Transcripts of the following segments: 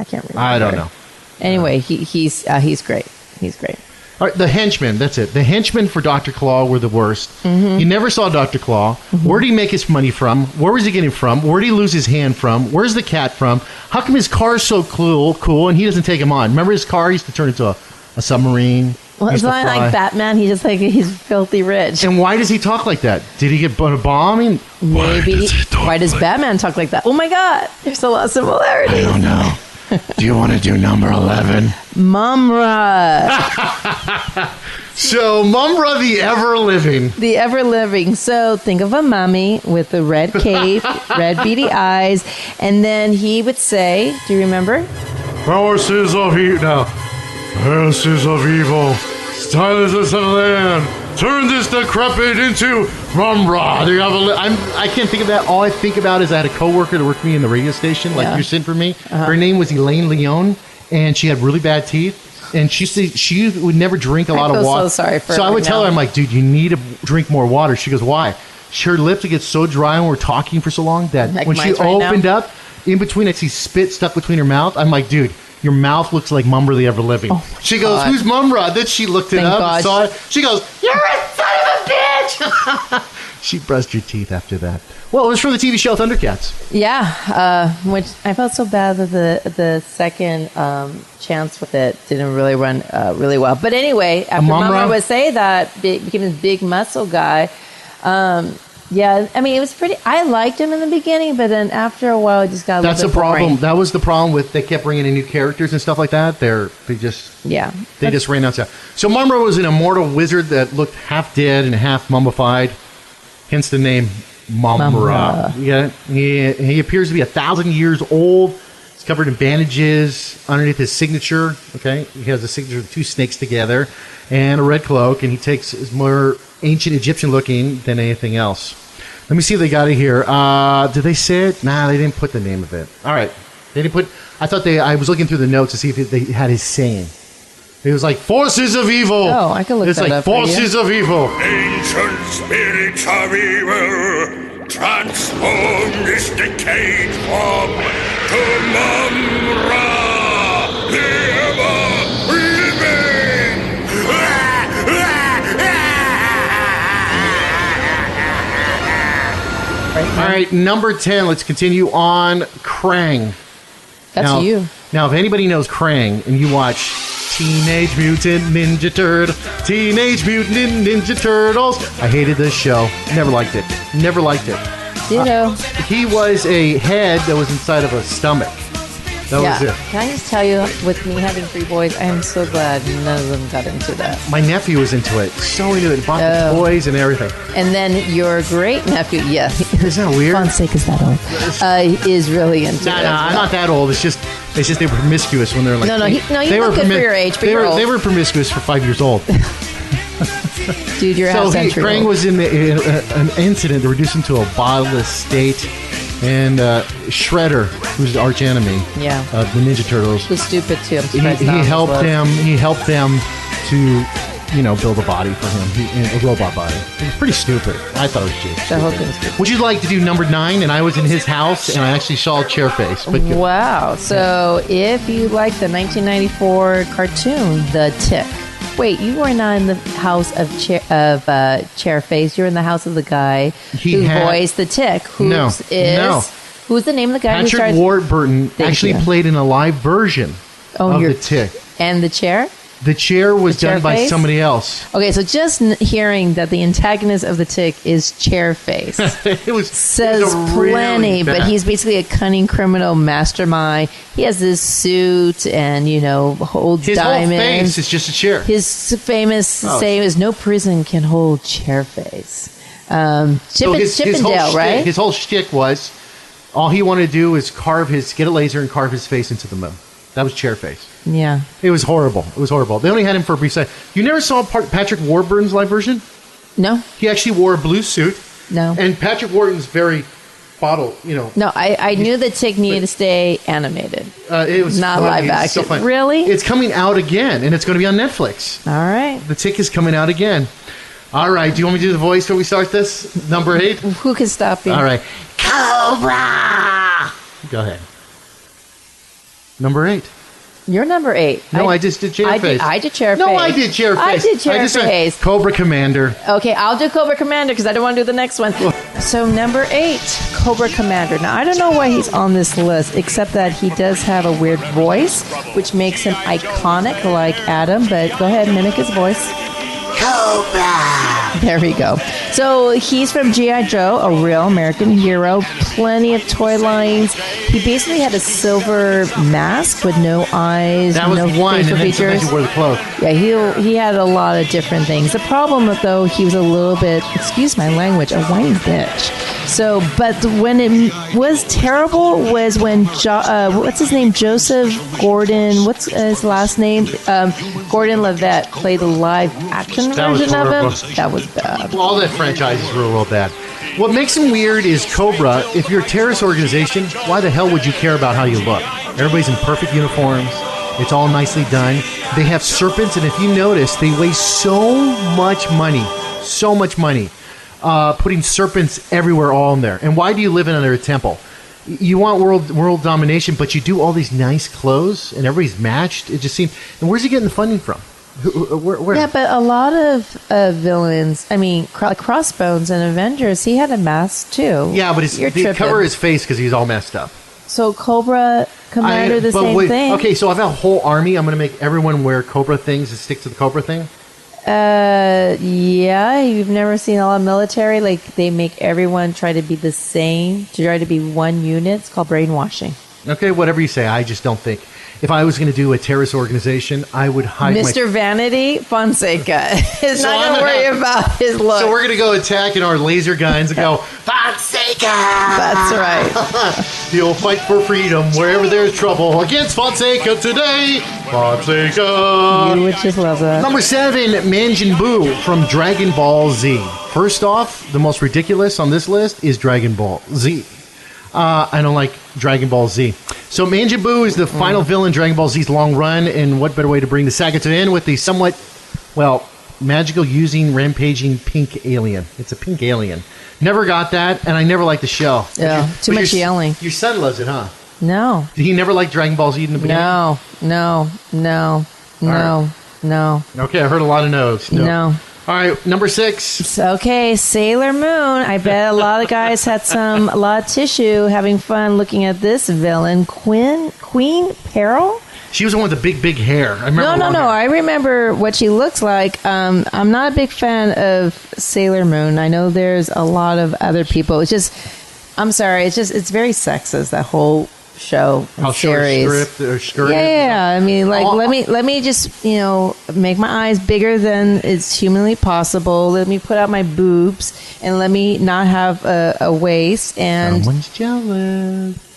I can't remember. I don't know. Anyway, he's great. He's great. All right, the henchmen, that's it. The henchmen for Dr. Claw were the worst. He never saw Dr. Claw. Where did he make his money from? Where was he getting from? Where did he lose his hand from? Where's the cat from? How come his car's so cool and he doesn't take him on? Remember his car? He used to turn into a submarine. Well, it's not like Batman. He's just like, he's filthy rich. And why does he talk like that? Did he get a bomb? I mean, maybe. Why does Batman talk like that? Oh, my God. There's a lot of similarities. I don't know. Do you want to do number 11? Mumra. So, Mumra the Ever-Living. The Ever-Living. So, think of a mummy with the red cape, red beady eyes, and then he would say, do you remember? Forces of evil. Forces of evil. Silence of the land. Turn this decrepit into Mumra. I can't think of that. All I think about is I had a coworker that worked for me in the radio station, like you're sitting for me. Her name was Elaine Leone, and she had really bad teeth. And she would never drink a lot of water. So sorry for her. So I would tell her, I'm like, dude, you need to drink more water. She goes, why? Her lips would get so dry when we're talking for so long that like when she opened up, in between, I see spit stuck between her mouth. I'm like, dude, your mouth looks like Mumra the Ever-Living. Oh she goes, who's Mumra? Then she looked it up and saw it. She goes, you're a son of a bitch! She brushed her teeth after that. Well, it was from the TV show Thundercats. Yeah, which I felt so bad that the second chance with it didn't really run really well. But anyway, after Mumra would say that, became this big muscle guy. Yeah, I mean, it was pretty. I liked him in the beginning, but then after a while, it just got a little bit boring. Problem. That was the problem with they kept bringing in new characters and stuff like that. They just ran out. So Mumra was an immortal wizard that looked half dead and half mummified, hence the name Mumra. Yeah, he appears to be 1,000 years old. He's covered in bandages underneath his signature. Okay, he has a signature of 2 snakes together and a red cloak, and he is more ancient Egyptian looking than anything else. Let me see if they got it here. Did they say it? Nah, they didn't put the name of it. All right. They didn't put... I was looking through the notes to see if they had his saying. It was like, forces of evil. Oh, I can look that up. It's like, forces of evil. Ancient spirits of evil, transform this decayed form to Mumra, the Ever-Living. All right, number 10. Let's continue on. Krang. That's you. Now, if anybody knows Krang and you watch Teenage Mutant Ninja Turtles, I hated this show. Never liked it. Ditto. He was a head that was inside of a stomach. That was it. Can I just tell you, with me having 3 boys, I am so glad none of them got into that. My nephew was into it. So into it. Bought the toys and everything. And then your great nephew, Isn't that weird? Fonseca's that old. Is really into it. No, I'm not that old. It's just they were promiscuous when they were like... No, you look good for your age, but you're old. They were promiscuous for 5 years old. Dude, you're half-century Krang was in an incident that reduced him to a bodiless state. And Shredder, who's the arch enemy of the Ninja Turtles, was stupid too. He helped him. He helped them to, build a body for him, a robot body. It was pretty stupid. I thought it was stupid. The whole thing was stupid. Would you like to do number 9? And I was in his house, and I actually saw Chairface. But wow! So if you like the 1994 cartoon, The Tick. Wait, you were not in the house of Chairface. You're in the house of the guy who voiced the Tick. Who's the name of the guy? Patrick Warburton actually played in a live version of the Tick. And the chair? The chair was done by somebody else. Okay, so just hearing that the antagonist of the Tick is Chairface says plenty, but he's basically a cunning criminal mastermind. He has this suit and, holds his diamonds. His whole face is just a chair. His famous saying is, no prison can hold Chairface. Chippendale, right? His whole shtick was, all he wanted to do was get a laser and carve his face into the moon. That was Chairface. Yeah. It was horrible. They only had him for a brief second. You never saw Patrick Warburton's live version? No. He actually wore a blue suit. No. And Patrick Warburton's very bottle, No, I knew the Tick needed to stay animated. It was not live action. So really? It's coming out again, and it's going to be on Netflix. All right. The Tick is coming out again. All right. Do you want me to do the voice before we start this? Number 8? Who can stop you? All right. Cobra! Go ahead. Number 8. You're number 8. No, I just did Chairface. I did Chairface. No, I did Chairface. I did Chairface. Cobra Commander. Okay, I'll do Cobra Commander because I don't want to do the next one. So number 8, Cobra Commander. Now, I don't know why he's on this list, except that he does have a weird voice, which makes him iconic like Adam, but go ahead and mimic his voice. Cobra! There we go. So he's from G.I. Joe, a real American hero. Plenty of toy lines. He basically had a silver mask with no eyes, that was no one, facial and features. Then he wore the cloak. Yeah, he had a lot of different things. The problem, though, he was a little bit, excuse my language, a whiny bitch. So, but when it was terrible was when, what's his name? Joseph Gordon, what's his last name? Gordon Levitt played the live action version of him. That was bad. Well, all that franchises were real bad. What makes him weird is Cobra. If you're a terrorist organization, why the hell would you care about how you look? Everybody's in perfect uniforms. It's all nicely done. They have serpents, and if you notice, they waste so much money. Putting serpents everywhere, all in there. And why do you live in under a temple? You want world domination, but you do all these nice clothes, and everybody's matched. It just seems. And where's he getting the funding from? Where? Yeah, but a lot of villains, I mean, Crossbones and Avengers, he had a mask too. Yeah, but they cover his face because he's all messed up. So Cobra Commander, same thing. Okay, so I've got a whole army. I'm going to make everyone wear Cobra things and stick to the Cobra thing. Yeah, you've never seen all military, like they make everyone try to be the same, to try to be one unit. It's called brainwashing. Okay, whatever you say. I just don't think. If I was going to do a terrorist organization, I would hide Mr. Vanity Fonseca is not going to worry about his look. So we're going to go attacking our laser guns and go, Fonseca! That's right. The old fight for freedom, wherever there's trouble, against Fonseca today. Fonseca! You would just love that. Number 7, Majin Buu from Dragon Ball Z. First off, the most ridiculous on this list is Dragon Ball Z. I don't like Dragon Ball Z. So Majin Buu is the final villain in Dragon Ball Z's long run, and what better way to bring the saga to an end with the somewhat, magical using rampaging pink alien. It's a pink alien. Never got that, and I never liked the show. Yeah, too much yelling. Your son loves it, huh? No. Did he never like Dragon Ball Z in the beginning? No. Okay, I heard a lot of no's. No. All right, number 6. Okay, Sailor Moon. I bet a lot of guys had a lot of tissue having fun looking at this villain, Queen Peril. She was the one with the big hair. I remember. No. I remember what she looks like. I'm not a big fan of Sailor Moon. I know there's a lot of other people. It's just, I'm sorry. It's very sexist, that whole show and series. Yeah. I mean, let me just make my eyes bigger than it's humanly possible. Let me put out my boobs and let me not have a waist. And someone's jealous.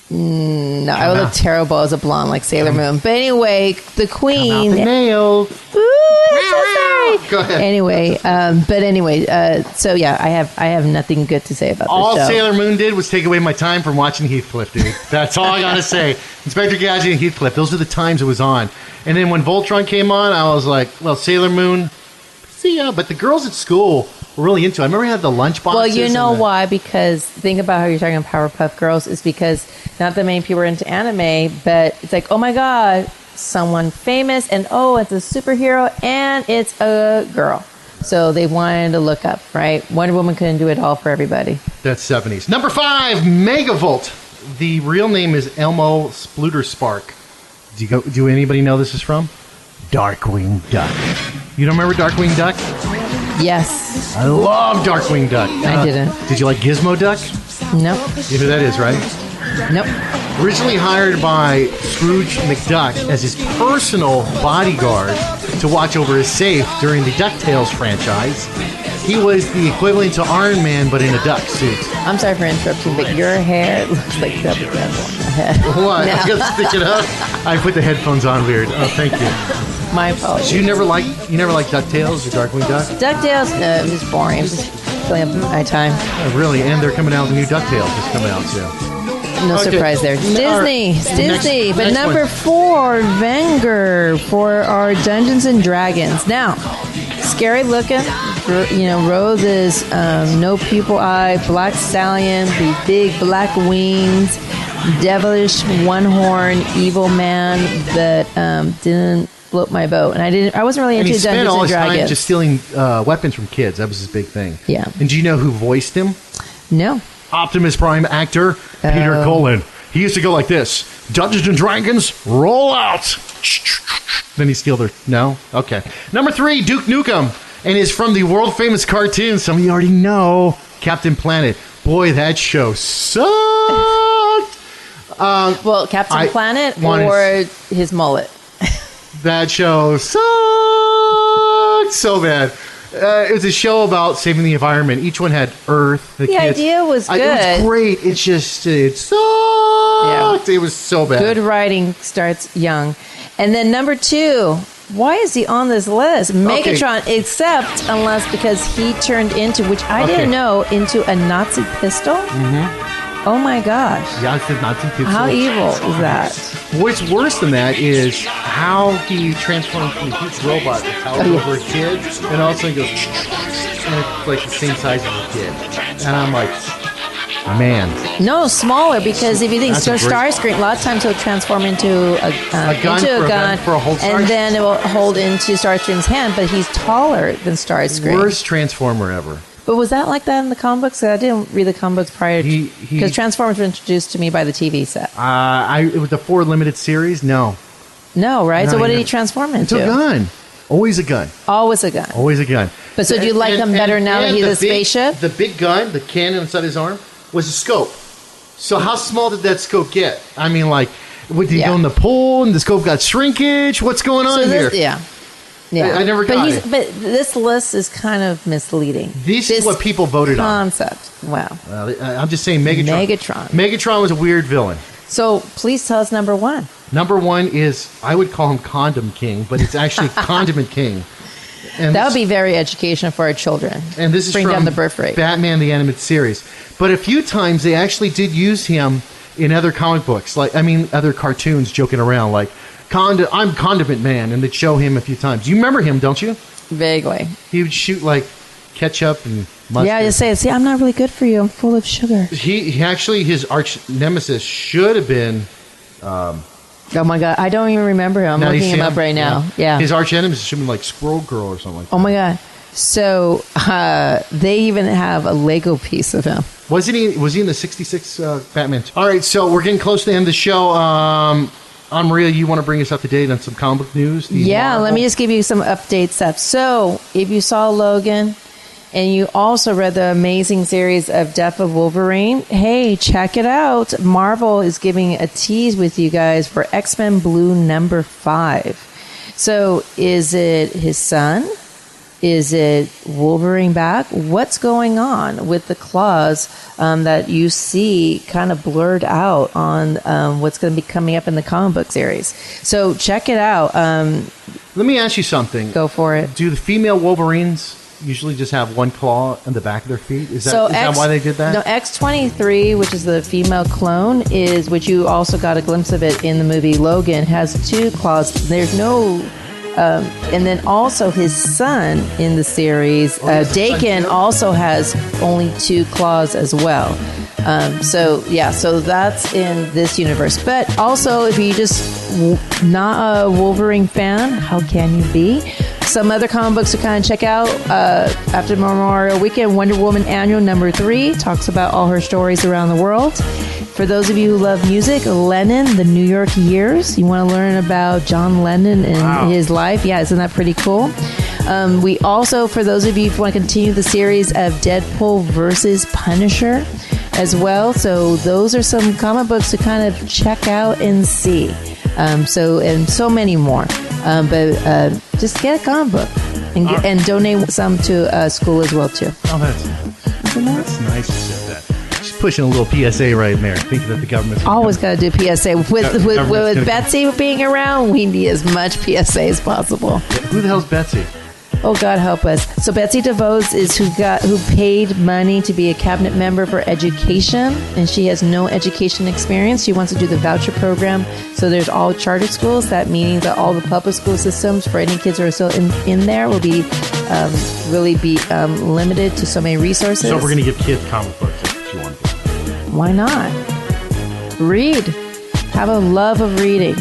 No, I would look terrible as a blonde like Sailor Moon. But anyway, the Queen. The nails. Ooh, I'm so sorry. Go ahead. Anyway, so yeah, I have nothing good to say about this show. All Sailor Moon did was take away my time from watching Heathcliff, dude. That's all I gotta say. Inspector Gadget and Heathcliff. Those are the times it was on. And then when Voltron came on, I was like, well, Sailor Moon. See ya. But the girls at school were really into it. I remember I had the lunch boxes. Well, you know why? Because think about how you're talking about Powerpuff Girls. Is because not that many people are into anime, but it's like, oh my god, someone famous, and it's a superhero, and it's a girl. So they wanted to look up, right? Wonder Woman couldn't do it all for everybody. That's 70s. Number 5, Megavolt. The real name is Elmo Spluterspark. Do anybody know this is from? Darkwing Duck. You don't remember Darkwing Duck? Yes. I love Darkwing Duck. I didn't. Did you like Gizmo Duck? Nope. You know who that is, right? Nope. Originally hired by Scrooge McDuck as his personal bodyguard to watch over his safe during the DuckTales franchise, he was the equivalent to Iron Man, but in a duck suit. I'm sorry for interrupting, but your hair looks like Double Devil on the head. What? No. I got to stick it up. I put the headphones on weird. Oh, thank you. My apologies. So you never liked DuckTales or Darkwing Duck? DuckTales? No, it was boring. It was just filling up my time. Oh, really? And they're coming out with the new DuckTales. It's coming out soon. No surprise there. Disney. It's Disney. Number 4, Venger for our Dungeons and Dragons. Now, scary looking. Rose is no pupil eye, black stallion, the big black wings. devilish, one-horn, evil man that didn't float my boat. And I wasn't really into Dungeons and Dragons. He spent all his time just stealing weapons from kids. That was his big thing. Yeah. And do you know who voiced him? No. Optimus Prime actor Peter Cullen. He used to go like this: Dungeons and Dragons, roll out. Then he steal their... No? Okay. Number 3, Duke Nukem. And is from the world-famous cartoon, some of you already know, Captain Planet. Boy, that show sucked. Well, Captain Planet or his mullet? That show sucked so bad. It was a show about saving the environment. Each one had Earth. The kids. Idea was good. It was great. It sucked. Yeah. It was so bad. Good writing starts young. And then number 2, why is he on this list? Megatron, except unless because he turned into, which I didn't know, into a Nazi pistol? Mm-hmm. Oh my gosh. Yeah, it's a Nazi pistol. How evil is that? What's worse than that is how he transformed from a huge robot to tower over a kid, and all of a sudden goes, and it's like the same size as a kid. And I'm like... Man. No, smaller, because if you think Starscream, a lot of times he'll transform into a gun for a hold and then it will hold into Starscream's hand, but he's taller than Starscream. Worst Transformer ever. But was that like that in the comic books? I didn't read the comic books prior to... Because Transformers were introduced to me by the TV set. It was the 4 limited series? No. No, right? So what did he transform into? It's a gun. Always a gun. Always a gun. Always a gun. But so do you like him better now that he's a spaceship? The big gun, the cannon inside his arm, was a scope. So how small did that scope get? I mean, like, would he go in the pool and the scope got shrinkage? What's going on here? Yeah. I never got it. But this list is kind of misleading. This is what people voted concept. Wow. I'm just saying Megatron. Megatron was a weird villain. So please tell us number 1. Number 1 is, I would call him Condom King, but it's actually Condiment King. And that would be very educational for our children. And this is bring from down the birth rate. Batman the Animated Series. But a few times they actually did use him in other comic books, other cartoons, joking around, like I'm Condiment Man, and they'd show him a few times. You remember him, don't you? Vaguely. He would shoot like ketchup and mustard. Yeah, just say, see, I'm not really good for you. I'm full of sugar. He actually, his arch nemesis should have been. Oh my God, I don't even remember him. I'm looking him up right now. Yeah. His arch nemesis should have been like Squirrel Girl or something like that. Oh my God. So they even have a Lego piece of him. Was he in the 66 Batman? All right, so we're getting close to the end of the show. Maria, you want to bring us up to date on some comic book news? Yeah, let me just give you some update stuff. So if you saw Logan and you also read the amazing series of Death of Wolverine, hey, check it out. Marvel is giving a tease with you guys for X-Men Blue number 5. So is it his son? Is it Wolverine back? What's going on with the claws that you see kind of blurred out on what's going to be coming up in the comic book series? So check it out. Let me ask you something. Go for it. Do the female Wolverines usually just have one claw in the back of their feet? Is that why they did that? No, X-23, which is the female clone, which you also got a glimpse of it in the movie Logan, has 2 claws. There's no... and then also his son in the series, Dakin, also has only 2 claws as well. So that's in this universe. But also, if you just not a Wolverine fan, how can you be? Some other comic books to kind of check out after Memorial Weekend. Wonder Woman Annual number 3 talks about all her stories around the world. For those of you who love music, Lennon, the New York Years. You want to learn about John Lennon and his life. Yeah, isn't that pretty cool? We also, for those of you who want to continue the series of Deadpool versus Punisher as well. So those are some comic books to kind of check out and see. And so many more. But just get a comic book and donate some to school as well, too. Oh, that's nice to say that. Pushing a little PSA right there, thinking that the government's always got to do PSA. With Betsy being around, we need as much PSA as possible. Who the hell's Betsy? Oh, God help us. So Betsy DeVos is who paid money to be a cabinet member for education, and she has no education experience. She wants to do the voucher program. So there's all charter schools. That meaning that all the public school systems for any kids who are still in there will be really be limited to so many resources. So we're going to give kids comic books if you want to. Why not? read. Have a love of reading.